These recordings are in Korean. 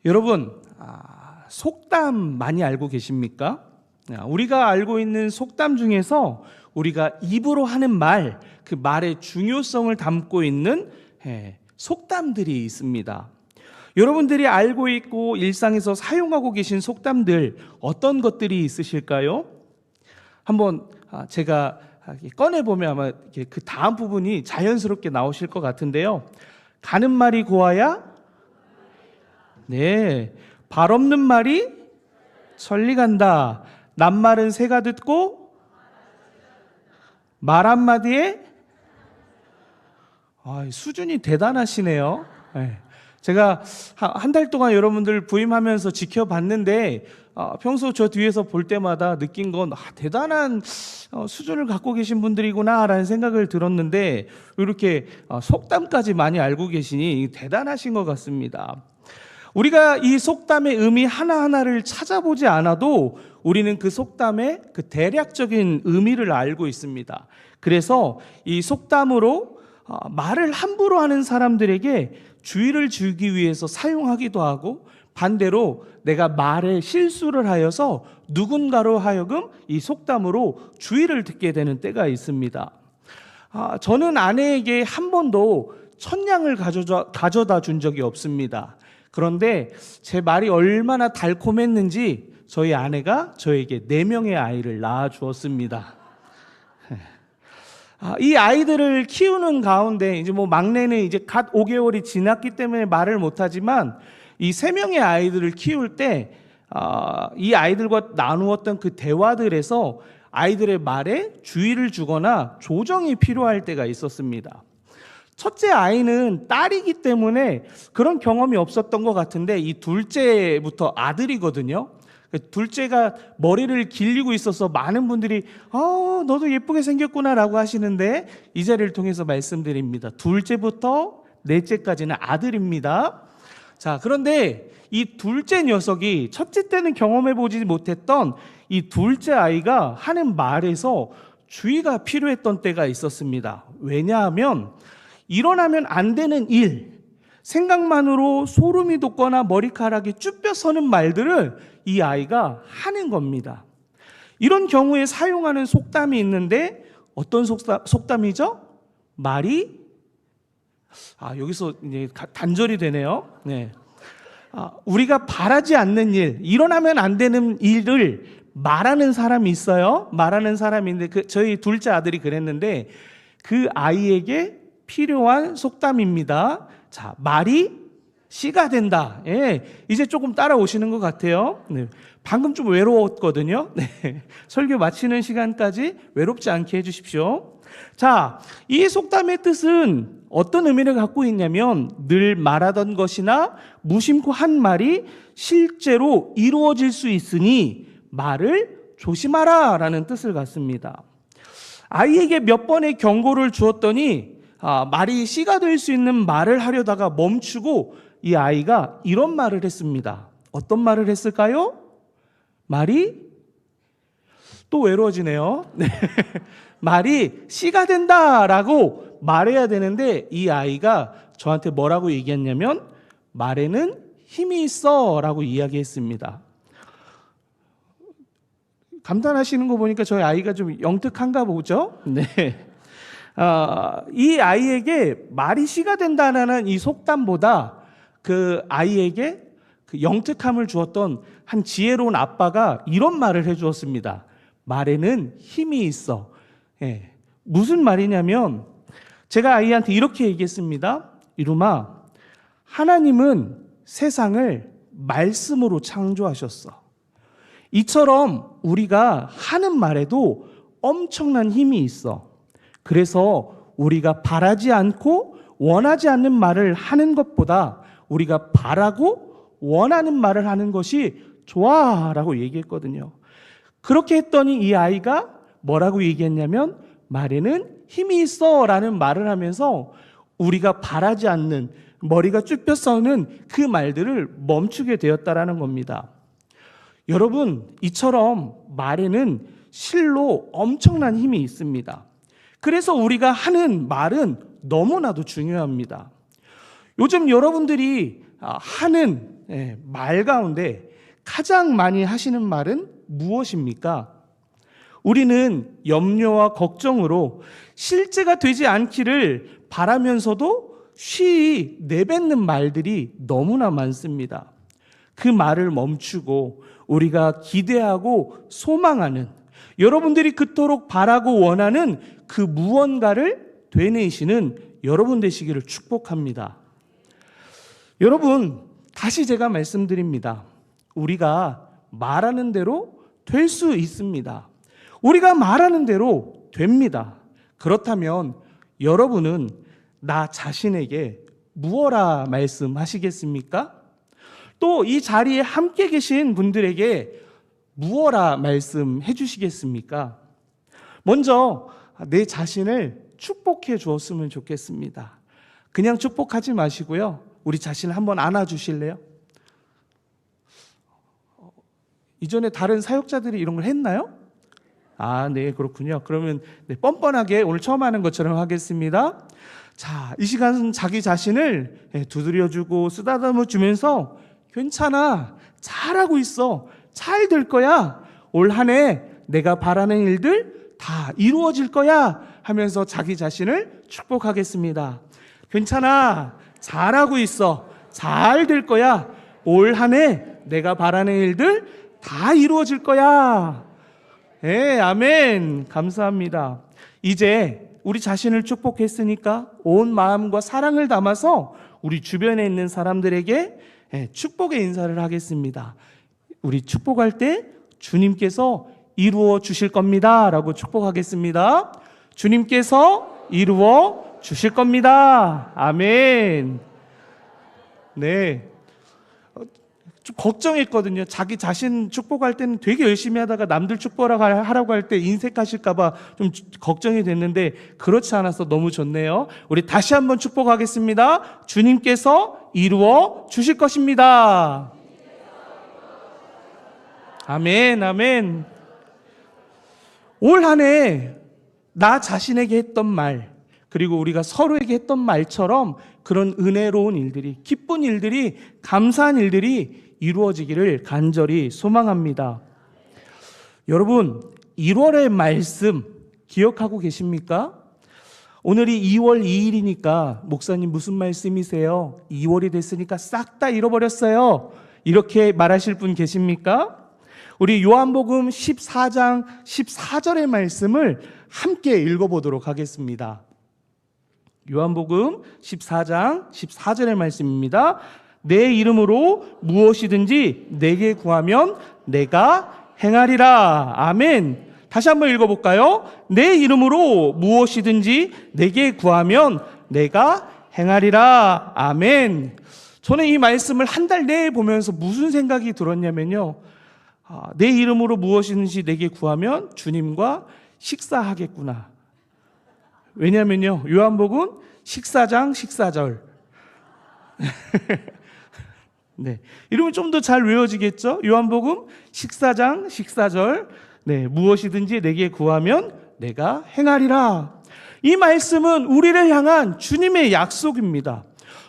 여러분, 속담 많이 알고 계십니까? 우리가 알고 있는 속담 중에서 우리가 입으로 하는 말, 그 말의 중요성을 담고 있는 속담들이 있습니다. 여러분들이 알고 있고 일상에서 사용하고 계신 속담들 어떤 것들이 있으실까요? 한번 제가 꺼내보면 아마 그 다음 부분이 자연스럽게 나오실 것 같은데요. 가는 말이 고와야 발 없는 말이 천리 간다. 낱말은 새가 듣고 말 한마디에 수준이 대단하시네요. 제가 한 달 동안 여러분들 부임하면서 지켜봤는데 평소 저 뒤에서 볼 때마다 느낀 건 대단한 수준을 갖고 계신 분들이구나 라는 생각을 들었는데 이렇게 속담까지 많이 알고 계시니 대단하신 것 같습니다. 우리가 이 속담의 의미 하나하나를 찾아보지 않아도 우리는 그 속담의 그 대략적인 의미를 알고 있습니다. 그래서 이 속담으로 말을 함부로 하는 사람들에게 주의를 주기 위해서 사용하기도 하고, 반대로 내가 말에 실수를 하여서 누군가로 하여금 이 속담으로 주의를 듣게 되는 때가 있습니다. 저는 아내에게 한 번도 천냥을 가져다 준 적이 없습니다. 그런데 제 말이 얼마나 달콤했는지 저희 아내가 저에게 4명의 아이를 낳아 주었습니다. 이 아이들을 키우는 가운데 이제 막내는 이제 갓 5개월이 지났기 때문에 말을 못하지만 이 3명의 아이들을 키울 때 이 아이들과 나누었던 그 대화들에서 아이들의 말에 주의를 주거나 조정이 필요할 때가 있었습니다. 첫째 아이는 딸이기 때문에 그런 경험이 없었던 것 같은데, 이 둘째부터 아들이거든요. 둘째가 머리를 길리고 있어서 많은 분들이 너도 예쁘게 생겼구나 라고 하시는데, 이 자리를 통해서 말씀드립니다. 둘째부터 넷째까지는 아들입니다. 자, 그런데 이 둘째 녀석이 첫째 때는 경험해보지 못했던 이 둘째 아이가 하는 말에서 주의가 필요했던 때가 있었습니다. 왜냐하면 일어나면 안 되는 일, 생각만으로 소름이 돋거나 머리카락이 쭈뼛서는 말들을 이 아이가 하는 겁니다. 이런 경우에 사용하는 속담이 있는데 어떤 속담이죠? 말이 여기서 이제 단절이 되네요. 우리가 바라지 않는 일, 일어나면 안 되는 일을 말하는 사람이 있어요. 말하는 사람인데 저희 둘째 아들이 그랬는데 그 아이에게 필요한 속담입니다. 자, 말이 씨가 된다. 이제 조금 따라오시는 것 같아요. 방금 좀 외로웠거든요. 설교 마치는 시간까지 외롭지 않게 해주십시오. 자, 이 속담의 뜻은 어떤 의미를 갖고 있냐면, 늘 말하던 것이나 무심코 한 말이 실제로 이루어질 수 있으니 말을 조심하라 라는 뜻을 갖습니다. 아이에게 몇 번의 경고를 주었더니 말이 씨가 될 수 있는 말을 하려다가 멈추고 이 아이가 이런 말을 했습니다. 어떤 말을 했을까요? 말이 또 외로워지네요. 말이 씨가 된다라고 말해야 되는데 이 아이가 저한테 뭐라고 얘기했냐면 말에는 힘이 있어 라고 이야기했습니다. 감탄하시는 거 보니까 저희 아이가 좀 영특한가 보죠? 이 아이에게 말이 씨가 된다는 이 속담보다 그 아이에게 그 영특함을 주었던 한 지혜로운 아빠가 이런 말을 해주었습니다. 말에는 힘이 있어. 무슨 말이냐면 제가 아이한테 이렇게 얘기했습니다. 이름아, 하나님은 세상을 말씀으로 창조하셨어. 이처럼 우리가 하는 말에도 엄청난 힘이 있어. 그래서 우리가 바라지 않고 원하지 않는 말을 하는 것보다 우리가 바라고 원하는 말을 하는 것이 좋아 라고 얘기했거든요. 그렇게 했더니 이 아이가 뭐라고 얘기했냐면 말에는 힘이 있어 라는 말을 하면서 우리가 바라지 않는, 머리가 쭈뼛서는 그 말들을 멈추게 되었다라는 겁니다. 여러분, 이처럼 말에는 실로 엄청난 힘이 있습니다. 그래서 우리가 하는 말은 너무나도 중요합니다. 요즘 여러분들이 하는 말 가운데 가장 많이 하시는 말은 무엇입니까? 우리는 염려와 걱정으로 실제가 되지 않기를 바라면서도 쉬이 내뱉는 말들이 너무나 많습니다. 그 말을 멈추고 우리가 기대하고 소망하는, 여러분들이 그토록 바라고 원하는 그 무언가를 되뇌이시는 여러분 되시기를 축복합니다. 여러분, 다시 제가 말씀드립니다. 우리가 말하는 대로 될 수 있습니다. 우리가 말하는 대로 됩니다. 그렇다면 여러분은 나 자신에게 무엇라 말씀하시겠습니까? 또 이 자리에 함께 계신 분들에게 무엇라 말씀해 주시겠습니까? 먼저 내 자신을 축복해 주었으면 좋겠습니다. 그냥 축복하지 마시고요. 우리 자신을 한번 안아주실래요? 이전에 다른 사역자들이 이런 걸 했나요? 네, 그렇군요. 그러면 뻔뻔하게 오늘 처음 하는 것처럼 하겠습니다. 자, 이 시간은 자기 자신을 두드려주고 쓰다듬어 주면서 괜찮아, 잘하고 있어, 잘 될 거야, 올 한 해 내가 바라는 일들 다 이루어질 거야 하면서 자기 자신을 축복하겠습니다. 괜찮아, 잘하고 있어, 잘 될 거야, 올 한 해 내가 바라는 일들 다 이루어질 거야. 아멘. 감사합니다. 이제 우리 자신을 축복했으니까 온 마음과 사랑을 담아서 우리 주변에 있는 사람들에게 축복의 인사를 하겠습니다. 우리 축복할 때 주님께서 이루어 주실 겁니다 라고 축복하겠습니다. 주님께서 이루어 주실 겁니다. 아멘. 네. 좀 걱정했거든요. 자기 자신 축복할 때는 되게 열심히 하다가 남들 축복하라고 할 때 인색하실까봐 좀 걱정이 됐는데 그렇지 않아서 너무 좋네요. 우리 다시 한번 축복하겠습니다. 주님께서 이루어 주실 것입니다. 아멘, 아멘. 올 한 해 나 자신에게 했던 말, 그리고 우리가 서로에게 했던 말처럼 그런 은혜로운 일들이, 기쁜 일들이, 감사한 일들이 이루어지기를 간절히 소망합니다. 여러분, 1월의 말씀 기억하고 계십니까? 오늘이 2월 2일이니까 목사님 무슨 말씀이세요? 2월이 됐으니까 싹 다 잃어버렸어요. 이렇게 말하실 분 계십니까? 우리 요한복음 14장 14절의 말씀을 함께 읽어보도록 하겠습니다. 요한복음 14장 14절의 말씀입니다. 내 이름으로 무엇이든지 내게 구하면 내가 행하리라. 아멘. 다시 한번 읽어볼까요? 내 이름으로 무엇이든지 내게 구하면 내가 행하리라. 아멘. 저는 이 말씀을 한 달 내에 보면서 무슨 생각이 들었냐면요. 내 이름으로 무엇이든지 내게 구하면 주님과 식사하겠구나. 왜냐면요, 요한복음 14장 14절. 네, 이러면 좀 더 잘 외워지겠죠? 요한복음 14장 14절. 네, 무엇이든지 내게 구하면 내가 행하리라. 이 말씀은 우리를 향한 주님의 약속입니다.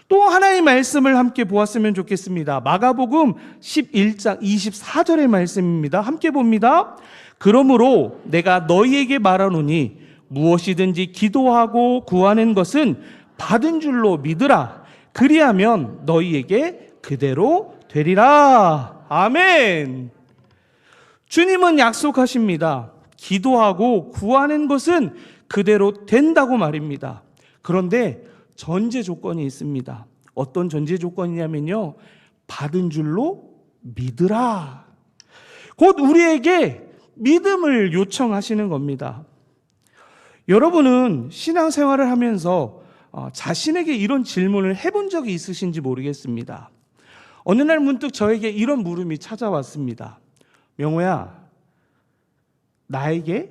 또 하나의 말씀을 함께 보았으면 좋겠습니다. 마가복음 11장 24절의 말씀입니다. 함께 봅니다. 그러므로 내가 너희에게 말하노니 무엇이든지 기도하고 구하는 것은 받은 줄로 믿으라. 그리하면 너희에게 그대로 되리라. 아멘. 주님은 약속하십니다. 기도하고 구하는 것은 그대로 된다고 말입니다. 그런데 전제 조건이 있습니다. 어떤 전제 조건이냐면요, 받은 줄로 믿으라. 곧 우리에게 믿음을 요청하시는 겁니다. 여러분은 신앙생활을 하면서 자신에게 이런 질문을 해본 적이 있으신지 모르겠습니다. 어느 날 문득 저에게 이런 물음이 찾아왔습니다. 명호야, 나에게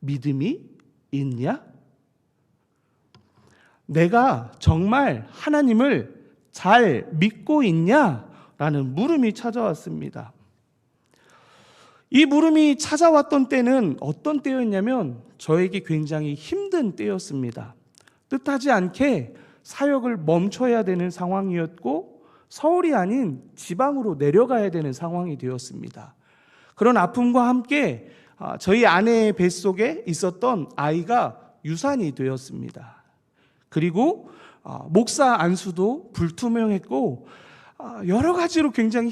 믿음이 있냐? 내가 정말 하나님을 잘 믿고 있냐? 라는 물음이 찾아왔습니다. 이 물음이 찾아왔던 때는 어떤 때였냐면 저에게 굉장히 힘든 때였습니다. 뜻하지 않게 사역을 멈춰야 되는 상황이었고 서울이 아닌 지방으로 내려가야 되는 상황이 되었습니다. 그런 아픔과 함께 저희 아내의 뱃속에 있었던 아이가 유산이 되었습니다. 그리고 목사 안수도 불투명했고 여러 가지로 굉장히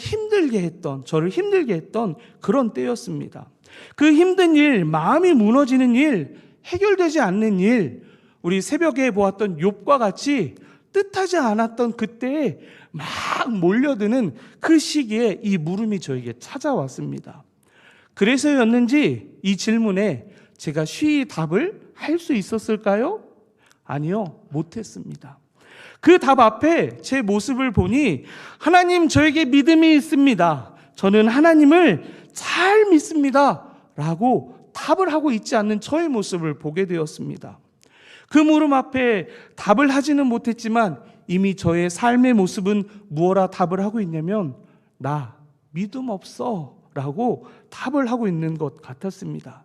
저를 힘들게 했던 그런 때였습니다. 그 힘든 일, 마음이 무너지는 일, 해결되지 않는 일, 우리 새벽에 보았던 욥과 같이 뜻하지 않았던 그때에 막 몰려드는 그 시기에 이 물음이 저에게 찾아왔습니다. 그래서였는지 이 질문에 제가 쉬이 답을 할 수 있었을까요? 아니요, 못했습니다. 그 답 앞에 제 모습을 보니 하나님, 저에게 믿음이 있습니다. 저는 하나님을 잘 믿습니다. 라고 답을 하고 있지 않는 저의 모습을 보게 되었습니다. 그 물음 앞에 답을 하지는 못했지만 이미 저의 삶의 모습은 무엇라 답을 하고 있냐면 나 믿음 없어 라고 답을 하고 있는 것 같았습니다.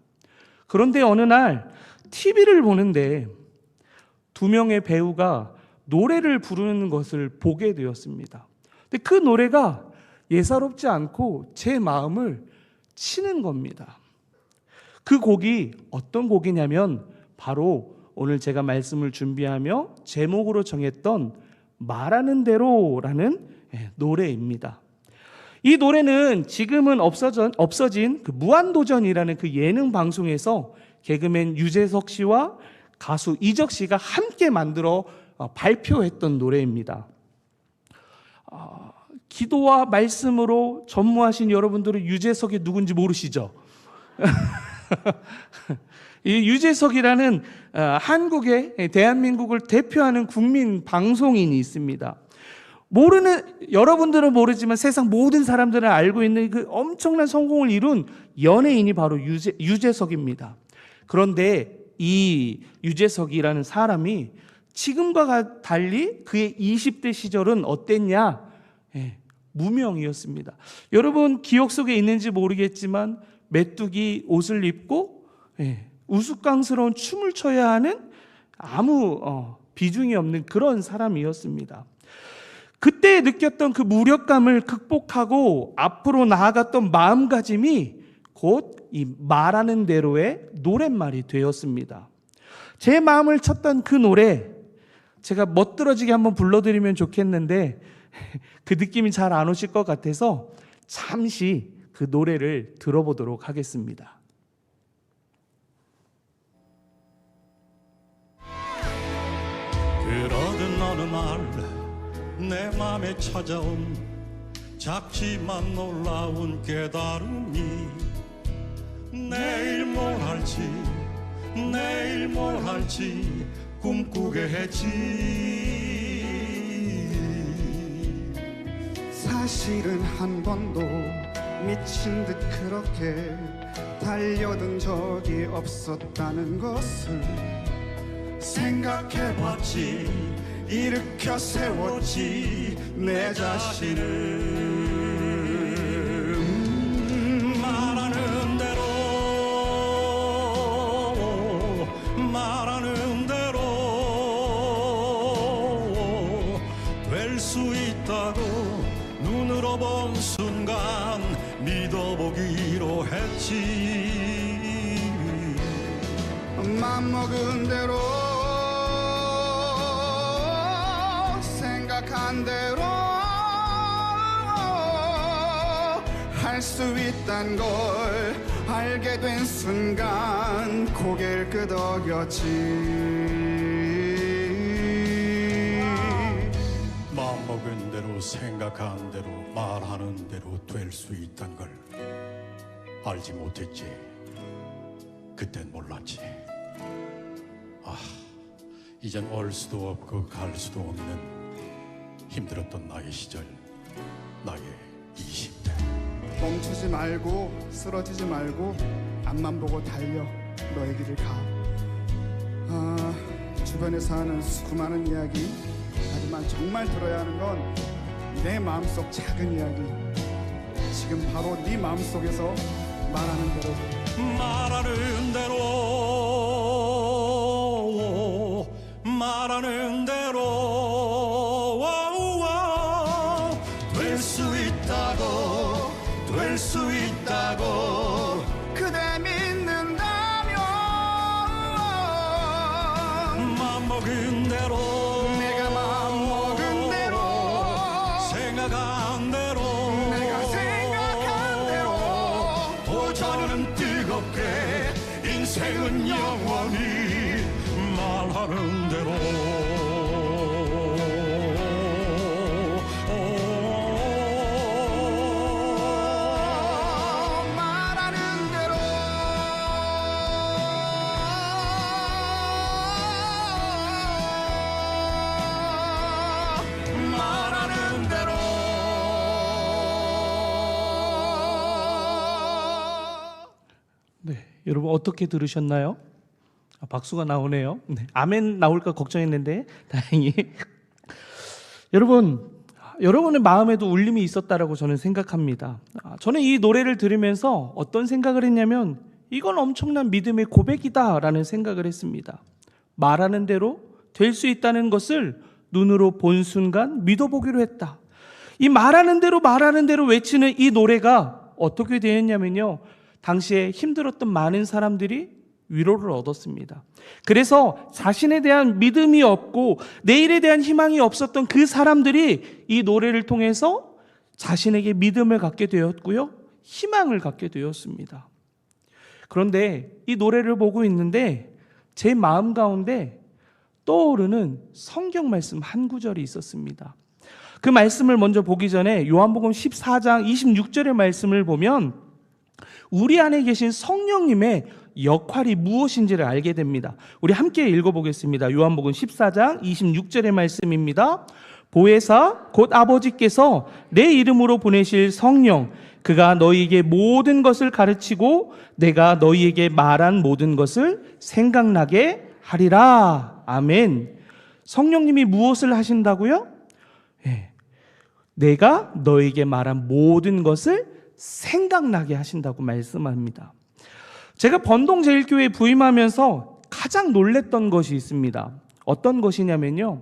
그런데 어느 날 TV를 보는데 두 명의 배우가 노래를 부르는 것을 보게 되었습니다. 근데 그 노래가 예사롭지 않고 제 마음을 치는 겁니다. 그 곡이 어떤 곡이냐면 바로 오늘 제가 말씀을 준비하며 제목으로 정했던 말하는 대로라는 노래입니다. 이 노래는 지금은 없어진 그 무한도전이라는 그 예능 방송에서 개그맨 유재석 씨와 가수 이적 씨가 함께 만들어 발표했던 노래입니다. 기도와 말씀으로 전무하신 여러분들은 유재석이 누군지 모르시죠? 이 유재석이라는 대한민국을 대표하는 국민 방송인이 있습니다. 여러분들은 모르지만 세상 모든 사람들은 알고 있는 그 엄청난 성공을 이룬 연예인이 바로 유재석입니다. 그런데 이 유재석이라는 사람이 지금과 달리 그의 20대 시절은 어땠냐? 무명이었습니다. 여러분 기억 속에 있는지 모르겠지만 메뚜기 옷을 입고 우스꽝스러운 춤을 춰야 하는 아무 비중이 없는 그런 사람이었습니다. 그때 느꼈던 그 무력감을 극복하고 앞으로 나아갔던 마음가짐이 곧 이 말하는 대로의 노랫말이 되었습니다. 제 마음을 쳤던 그 노래, 제가 멋들어지게 한번 불러드리면 좋겠는데 그 느낌이 잘 안 오실 것 같아서 잠시 그 노래를 들어보도록 하겠습니다. 그러던 어느 날 내 맘에 찾아온 작지만 놀라운 깨달음이 내일 뭘 할지 꿈꾸게 했지. 사실은 한 번도 미친 듯 그렇게 달려든 적이 없었다는 것을 생각해봤지. 일으켜 세웠지 내 자신을. 말하는 대로 될 수 있다고 눈으로 본 순간 믿어보기로 했지. 맘먹은 대로 생각한 대로 할 수 있단 걸 알게 된 순간 고개를 끄덕였지. 마음먹은 대로 생각한 대로 말하는 대로 될 수 있단 걸 알지 못했지. 그땐 몰랐지. 이젠 올 수도 없고 갈 수도 없는 힘들었던 나의 시절, 나의 20대. 멈추지 말고 쓰러지지 말고 앞만 보고 달려 너의 길을 가. 주변에서 하는 수많은 이야기, 하지만 정말 들어야 하는 건 내 마음속 작은 이야기. 지금 바로 네 마음속에서 말하는 대로 수 있다고 될 수 있다고 그대 믿는다면 맘먹은 대로 내가 마음먹은 대로 생각한 대로 내가 생각한 대로 도전은 뜨겁게 인생은 영원히 말하는 대로 말하는 대로 말하는 대로 네, 여러분 어떻게 들으셨나요? 박수가 나오네요. 네, 아멘 나올까 걱정했는데 다행히 여러분의 마음에도 울림이 있었다라고 저는 생각합니다. 저는 이 노래를 들으면서 어떤 생각을 했냐면 이건 엄청난 믿음의 고백이다라는 생각을 했습니다. 말하는 대로 될 수 있다는 것을 눈으로 본 순간 믿어보기로 했다. 이 말하는 대로 외치는 이 노래가 어떻게 되었냐면요, 당시에 힘들었던 많은 사람들이 위로를 얻었습니다. 그래서 자신에 대한 믿음이 없고 내일에 대한 희망이 없었던 그 사람들이 이 노래를 통해서 자신에게 믿음을 갖게 되었고요, 희망을 갖게 되었습니다. 그런데 이 노래를 보고 있는데 제 마음 가운데 떠오르는 성경 말씀 한 구절이 있었습니다. 그 말씀을 먼저 보기 전에 요한복음 14장 26절의 말씀을 보면 우리 안에 계신 성령님의 역할이 무엇인지를 알게 됩니다. 우리 함께 읽어보겠습니다. 요한복음 14장 26절의 말씀입니다. 보혜사 곧 아버지께서 내 이름으로 보내실 성령, 그가 너희에게 모든 것을 가르치고 내가 너희에게 말한 모든 것을 생각나게 하리라. 아멘. 성령님이 무엇을 하신다고요? 내가 너희에게 말한 모든 것을 생각나게 하신다고 말씀합니다. 제가 번동제일교회에 부임하면서 가장 놀랬던 것이 있습니다. 어떤 것이냐면요,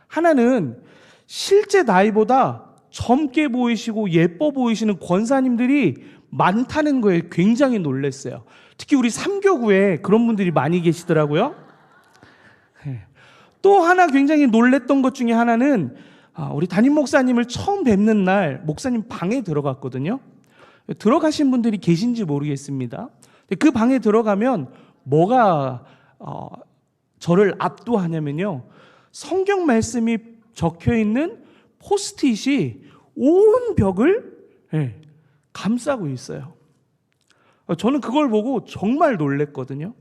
하나는 실제 나이보다 젊게 보이시고 예뻐 보이시는 권사님들이 많다는 거에 굉장히 놀랐어요. 특히 우리 삼교구에 그런 분들이 많이 계시더라고요. 또 하나 굉장히 놀랬던 것 중에 하나는 우리 담임 목사님을 처음 뵙는 날 목사님 방에 들어갔거든요. 들어가신 분들이 계신지 모르겠습니다. 그 방에 들어가면 뭐가 저를 압도하냐면요, 성경 말씀이 적혀 있는 포스트잇이 온 벽을 감싸고 있어요. 저는 그걸 보고 정말 놀랬거든요.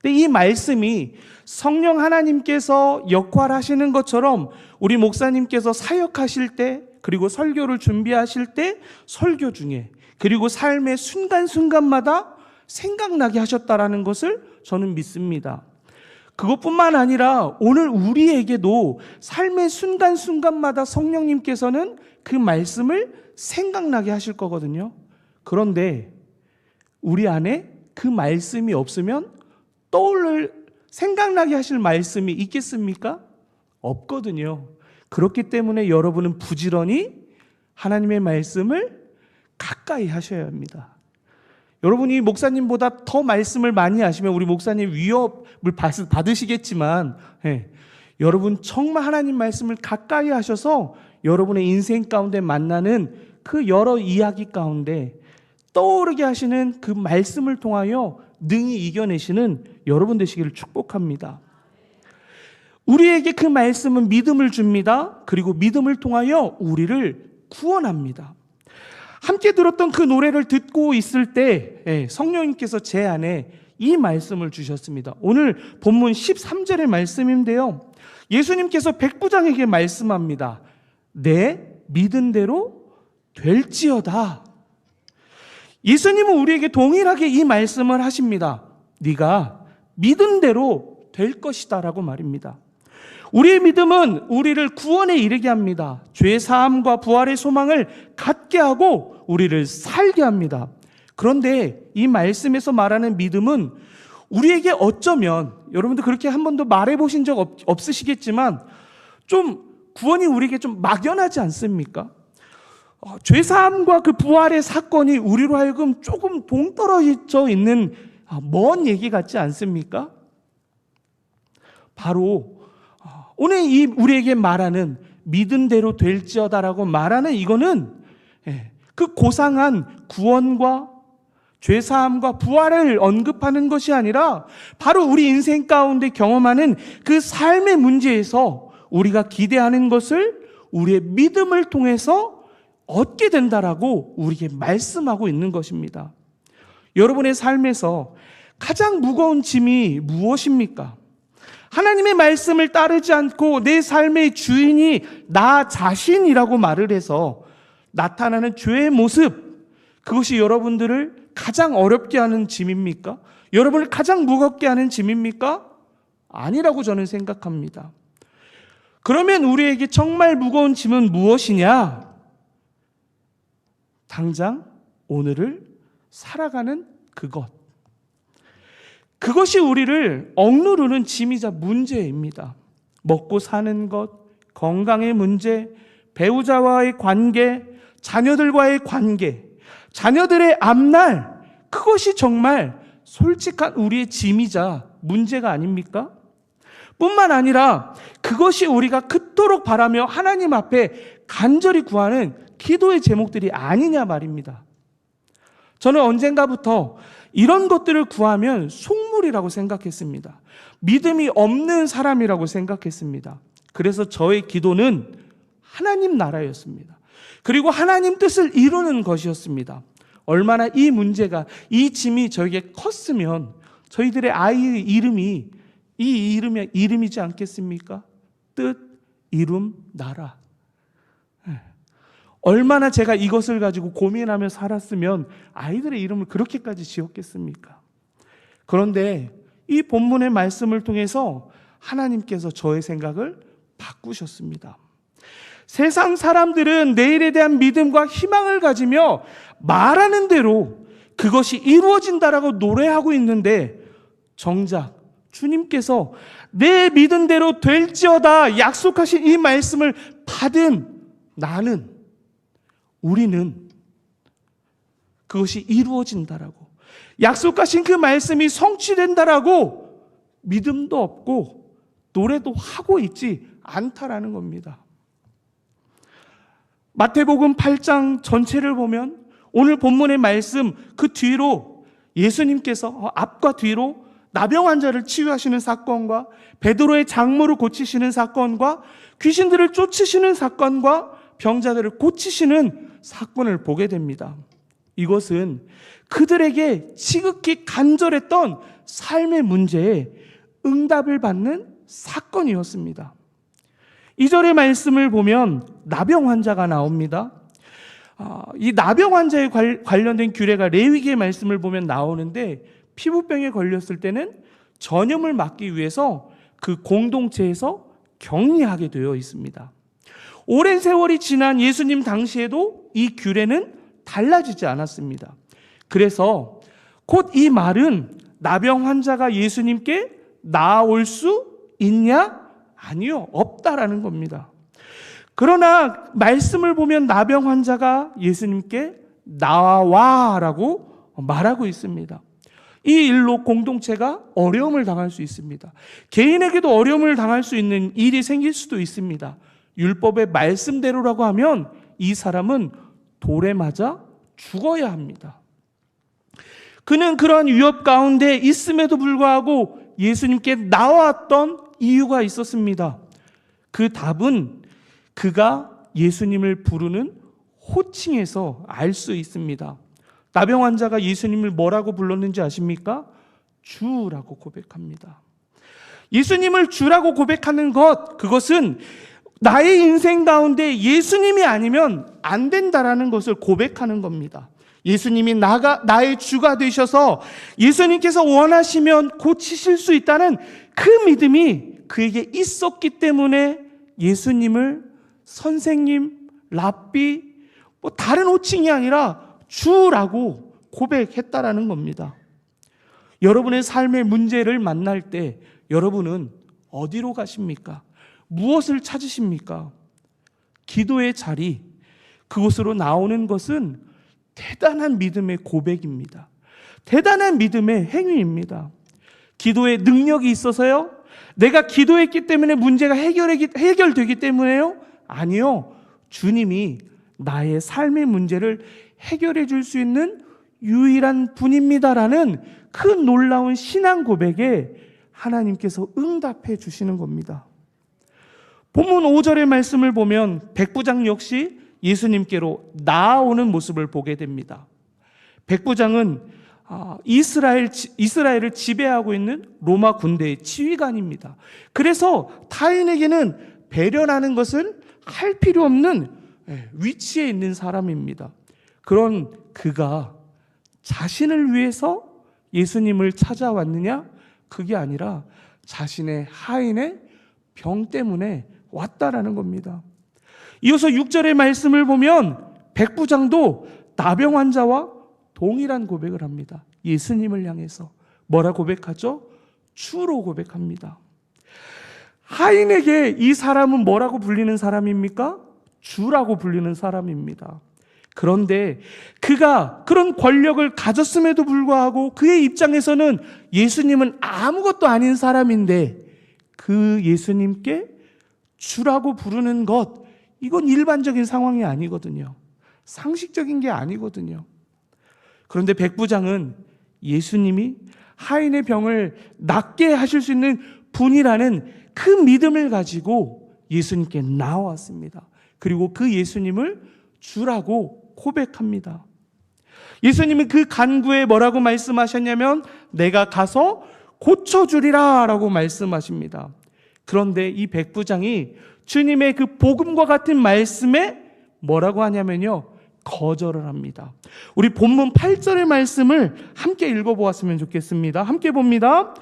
근데 이 말씀이 성령 하나님께서 역할하시는 것처럼 우리 목사님께서 사역하실 때, 그리고 설교를 준비하실 때, 설교 중에, 그리고 삶의 순간순간마다 생각나게 하셨다라는 것을 저는 믿습니다. 그것뿐만 아니라 오늘 우리에게도 삶의 순간순간마다 성령님께서는 그 말씀을 생각나게 하실 거거든요. 그런데 우리 안에 그 말씀이 없으면 생각나게 하실 말씀이 있겠습니까? 없거든요. 그렇기 때문에 여러분은 부지런히 하나님의 말씀을 가까이 하셔야 합니다. 여러분이 목사님보다 더 말씀을 많이 하시면 우리 목사님 위협을 받으시겠지만, 여러분 정말 하나님 말씀을 가까이 하셔서 여러분의 인생 가운데 만나는 그 여러 이야기 가운데 떠오르게 하시는 그 말씀을 통하여 능히 이겨내시는 여러분 되시기를 축복합니다. 우리에게 그 말씀은 믿음을 줍니다. 그리고 믿음을 통하여 우리를 구원합니다. 함께 들었던 그 노래를 듣고 있을 때 성령님께서 제 안에 이 말씀을 주셨습니다. 오늘 본문 13절의 말씀인데요, 예수님께서 백부장에게 말씀합니다. 내 믿은 대로 될지어다. 예수님은 우리에게 동일하게 이 말씀을 하십니다. 네가 믿은 대로 될 것이다 라고 말입니다. 우리의 믿음은 우리를 구원에 이르게 합니다. 죄 사함과 부활의 소망을 갖게 하고 우리를 살게 합니다. 그런데 이 말씀에서 말하는 믿음은 우리에게 어쩌면, 여러분들 그렇게 한 번도 말해보신 적 없으시겠지만 좀 구원이 우리에게 좀 막연하지 않습니까? 죄사함과 그 부활의 사건이 우리로 하여금 조금 동떨어져 있는 먼 얘기 같지 않습니까? 바로 오늘 이 우리에게 말하는 믿음대로 될지어다라고 말하는 이거는 그 고상한 구원과 죄사함과 부활을 언급하는 것이 아니라 바로 우리 인생 가운데 경험하는 그 삶의 문제에서 우리가 기대하는 것을 우리의 믿음을 통해서 얻게 된다라고 우리에게 말씀하고 있는 것입니다. 여러분의 삶에서 가장 무거운 짐이 무엇입니까? 하나님의 말씀을 따르지 않고 내 삶의 주인이 나 자신이라고 말을 해서 나타나는 죄의 모습, 그것이 여러분들을 가장 어렵게 하는 짐입니까? 여러분을 가장 무겁게 하는 짐입니까? 아니라고 저는 생각합니다. 그러면 우리에게 정말 무거운 짐은 무엇이냐? 당장 오늘을 살아가는 그것이 우리를 억누르는 짐이자 문제입니다. 먹고 사는 것, 건강의 문제, 배우자와의 관계, 자녀들과의 관계, 자녀들의 앞날, 그것이 정말 솔직한 우리의 짐이자 문제가 아닙니까? 뿐만 아니라 그것이 우리가 그토록 바라며 하나님 앞에 간절히 구하는 기도의 제목들이 아니냐 말입니다. 저는 언젠가부터 이런 것들을 구하면 속물이라고 생각했습니다. 믿음이 없는 사람이라고 생각했습니다. 그래서 저의 기도는 하나님 나라였습니다. 그리고 하나님 뜻을 이루는 것이었습니다. 얼마나 이 문제가, 이 짐이 저에게 컸으면 저희들의 아이의 이름이 이 이름이지 않겠습니까? 뜻, 이룸, 나라. 얼마나 제가 이것을 가지고 고민하며 살았으면 아이들의 이름을 그렇게까지 지었겠습니까? 그런데 이 본문의 말씀을 통해서 하나님께서 저의 생각을 바꾸셨습니다. 세상 사람들은 내일에 대한 믿음과 희망을 가지며 말하는 대로 그것이 이루어진다라고 노래하고 있는데 정작 주님께서 내 믿은 대로 될지어다 약속하신 이 말씀을 받은 우리는 그것이 이루어진다라고, 약속하신 그 말씀이 성취된다라고 믿음도 없고 노래도 하고 있지 않다라는 겁니다. 마태복음 8장 전체를 보면 오늘 본문의 말씀 그 뒤로 예수님께서 앞과 뒤로 나병 환자를 치유하시는 사건과 베드로의 장모를 고치시는 사건과 귀신들을 쫓으시는 사건과 병자들을 고치시는 사건을 보게 됩니다. 이것은 그들에게 지극히 간절했던 삶의 문제에 응답을 받는 사건이었습니다. 2절의 말씀을 보면 나병 환자가 나옵니다. 이 나병 환자에 관련된 규례가 레위기의 말씀을 보면 나오는데 피부병에 걸렸을 때는 전염을 막기 위해서 그 공동체에서 격리하게 되어 있습니다. 오랜 세월이 지난 예수님 당시에도 이 규례는 달라지지 않았습니다. 그래서 곧 이 말은 나병 환자가 예수님께 나아올 수 있냐? 아니요, 없다라는 겁니다. 그러나 말씀을 보면 나병 환자가 예수님께 나와라고 말하고 있습니다. 이 일로 공동체가 어려움을 당할 수 있습니다. 개인에게도 어려움을 당할 수 있는 일이 생길 수도 있습니다. 율법의 말씀대로라고 하면 이 사람은 돌에 맞아 죽어야 합니다. 그는 그러한 위협 가운데 있음에도 불구하고 예수님께 나왔던 이유가 있었습니다. 그 답은 그가 예수님을 부르는 호칭에서 알 수 있습니다. 나병 환자가 예수님을 뭐라고 불렀는지 아십니까? 주라고 고백합니다. 예수님을 주라고 고백하는 그것은 나의 인생 가운데 예수님이 아니면 안 된다라는 것을 고백하는 겁니다. 예수님이 나의 주가 되셔서 예수님께서 원하시면 고치실 수 있다는 그 믿음이 그에게 있었기 때문에 예수님을 선생님, 랍비, 다른 호칭이 아니라 주라고 고백했다라는 겁니다. 여러분의 삶의 문제를 만날 때 여러분은 어디로 가십니까? 무엇을 찾으십니까? 기도의 자리, 그곳으로 나오는 것은 대단한 믿음의 고백입니다. 대단한 믿음의 행위입니다. 기도에 능력이 있어서요? 내가 기도했기 때문에 문제가 해결되기 때문에요? 아니요. 주님이 나의 삶의 문제를 해결해 줄 수 있는 유일한 분입니다라는 그 놀라운 신앙 고백에 하나님께서 응답해 주시는 겁니다. 본문 5절의 말씀을 보면 백부장 역시 예수님께로 나아오는 모습을 보게 됩니다. 백부장은 이스라엘을 지배하고 있는 로마 군대의 지휘관입니다. 그래서 타인에게는 배려하는 것을 할 필요 없는 위치에 있는 사람입니다. 그런 그가 자신을 위해서 예수님을 찾아왔느냐? 그게 아니라 자신의 하인의 병 때문에 왔다라는 겁니다. 이어서 6절의 말씀을 보면 백부장도 나병 환자와 동일한 고백을 합니다. 예수님을 향해서 뭐라 고백하죠? 주로 고백합니다. 하인에게 이 사람은 뭐라고 불리는 사람입니까? 주라고 불리는 사람입니다. 그런데 그가 그런 권력을 가졌음에도 불구하고 그의 입장에서는 예수님은 아무것도 아닌 사람인데 그 예수님께 주라고 부르는 것, 이건 일반적인 상황이 아니거든요. 상식적인 게 아니거든요. 그런데 백부장은 예수님이 하인의 병을 낫게 하실 수 있는 분이라는 그 믿음을 가지고 예수님께 나왔습니다. 그리고 그 예수님을 주라고 고백합니다. 예수님은 그 간구에 뭐라고 말씀하셨냐면 내가 가서 고쳐주리라 라고 말씀하십니다. 그런데 이 백부장이 주님의 그 복음과 같은 말씀에 뭐라고 하냐면요, 거절을 합니다. 우리 본문 8절의 말씀을 함께 읽어보았으면 좋겠습니다. 함께 봅니다.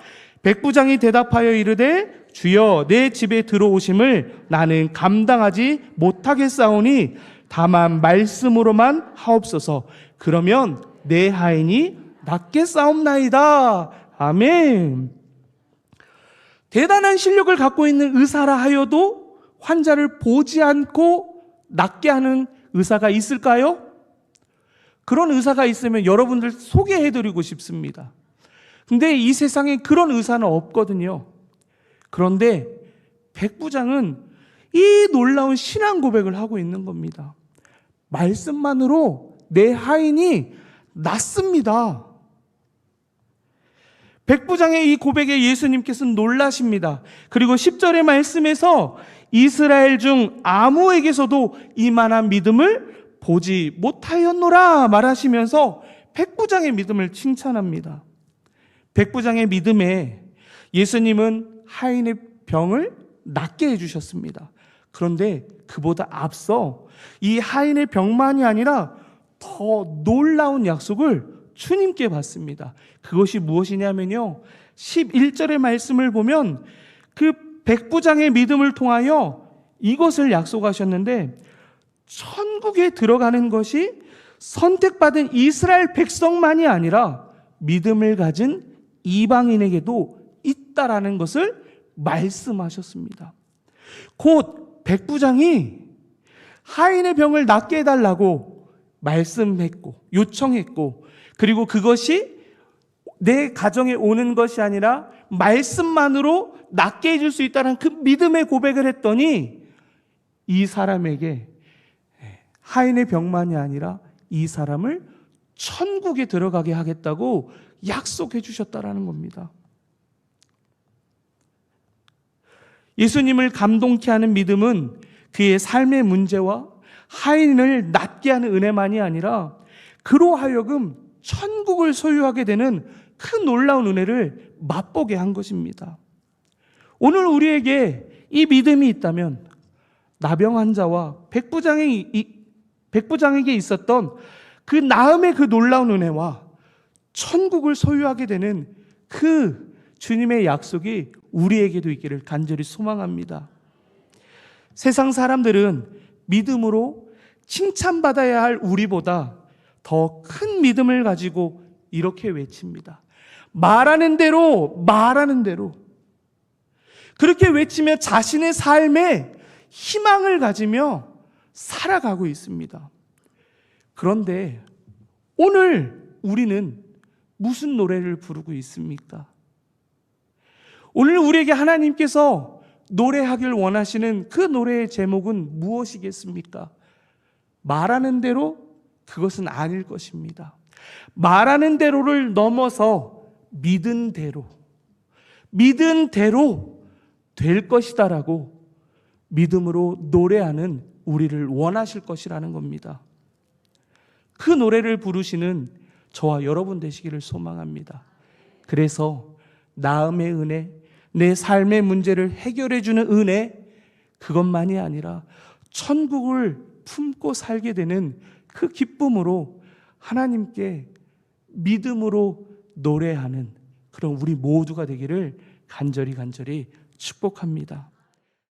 백부장이 대답하여 이르되 주여 내 집에 들어오심을 나는 감당하지 못하겠사오니 다만 말씀으로만 하옵소서. 그러면 내 하인이 낫겠사옵나이다. 아멘. 대단한 실력을 갖고 있는 의사라 하여도 환자를 보지 않고 낫게 하는 의사가 있을까요? 그런 의사가 있으면 여러분들 소개해드리고 싶습니다. 근데 이 세상에 그런 의사는 없거든요. 그런데 백부장은 이 놀라운 신앙 고백을 하고 있는 겁니다. 말씀만으로 내 하인이 낫습니다. 백부장의 이 고백에 예수님께서는 놀라십니다. 그리고 10절의 말씀에서 이스라엘 중 아무에게서도 이만한 믿음을 보지 못하였노라 말하시면서 백부장의 믿음을 칭찬합니다. 백부장의 믿음에 예수님은 하인의 병을 낫게 해주셨습니다. 그런데 그보다 앞서 이 하인의 병만이 아니라 더 놀라운 약속을 주님께 받습니다. 그것이 무엇이냐면요, 11절의 말씀을 보면 그 백부장의 믿음을 통하여 이것을 약속하셨는데 천국에 들어가는 것이 선택받은 이스라엘 백성만이 아니라 믿음을 가진 이방인에게도 있다라는 것을 말씀하셨습니다. 곧 백부장이 하인의 병을 낫게 해달라고 말씀했고 요청했고, 그리고 그것이 내 가정에 오는 것이 아니라 말씀만으로 낫게 해줄 수 있다는 그 믿음의 고백을 했더니 이 사람에게 하인의 병만이 아니라 이 사람을 천국에 들어가게 하겠다고 약속해 주셨다라는 겁니다. 예수님을 감동케 하는 믿음은 그의 삶의 문제와 하인을 낫게 하는 은혜만이 아니라 그로 하여금 천국을 소유하게 되는 그 놀라운 은혜를 맛보게 한 것입니다. 오늘 우리에게 이 믿음이 있다면 나병 환자와 백부장에게 있었던 그 나음의 그 놀라운 은혜와 천국을 소유하게 되는 그 주님의 약속이 우리에게도 있기를 간절히 소망합니다. 세상 사람들은 믿음으로 칭찬받아야 할 우리보다 더 큰 믿음을 가지고 이렇게 외칩니다. 말하는 대로 그렇게 외치며 자신의 삶에 희망을 가지며 살아가고 있습니다. 그런데 오늘 우리는 무슨 노래를 부르고 있습니까? 오늘 우리에게 하나님께서 노래하길 원하시는 그 노래의 제목은 무엇이겠습니까? 말하는 대로 그것은 아닐 것입니다. 말하는 대로를 넘어서 믿은 대로 될 것이다라고 믿음으로 노래하는 우리를 원하실 것이라는 겁니다. 그 노래를 부르시는 저와 여러분 되시기를 소망합니다. 그래서 나음의 은혜, 내 삶의 문제를 해결해 주는 은혜, 그것만이 아니라 천국을 품고 살게 되는 그 기쁨으로 하나님께 믿음으로 노래하는 그런 우리 모두가 되기를 간절히 축복합니다.